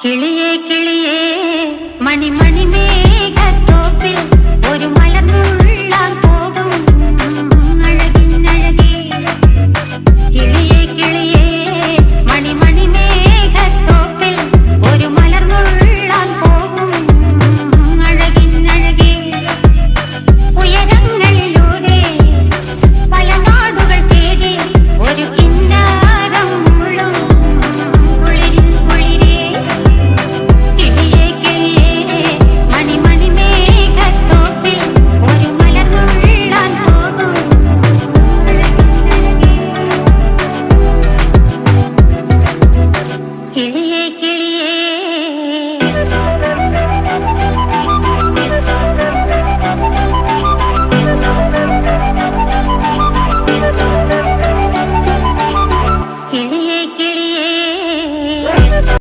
കിളിയേ കിളിയേ മണിമണി മേഘത്തോപ്പിൽ ഒരു മലർന്നുള്ളാൻ പോകും അഴകിനഴകേ. കിളിയേ കിളിയേ മണിമണി മേഘത്തോപ്പിൽ ഒരു മലർന്നുള്ളാൻ പോകും അഴകിനഴകേ. ഉയരങ്ങളിലൂടെ പല നാടുകൾ തേടി ഒരു കിന്നാരം മുഴും കുളിരിൻ കുളിരേ. കിളിയേ കിളിയേ മണിമണി മേഘത്തോപ്പിൽ ഒരു മലർന്നുള്ളാൻ പോകും അഴകിനഴകേ. കിളിയേ കിളിയേ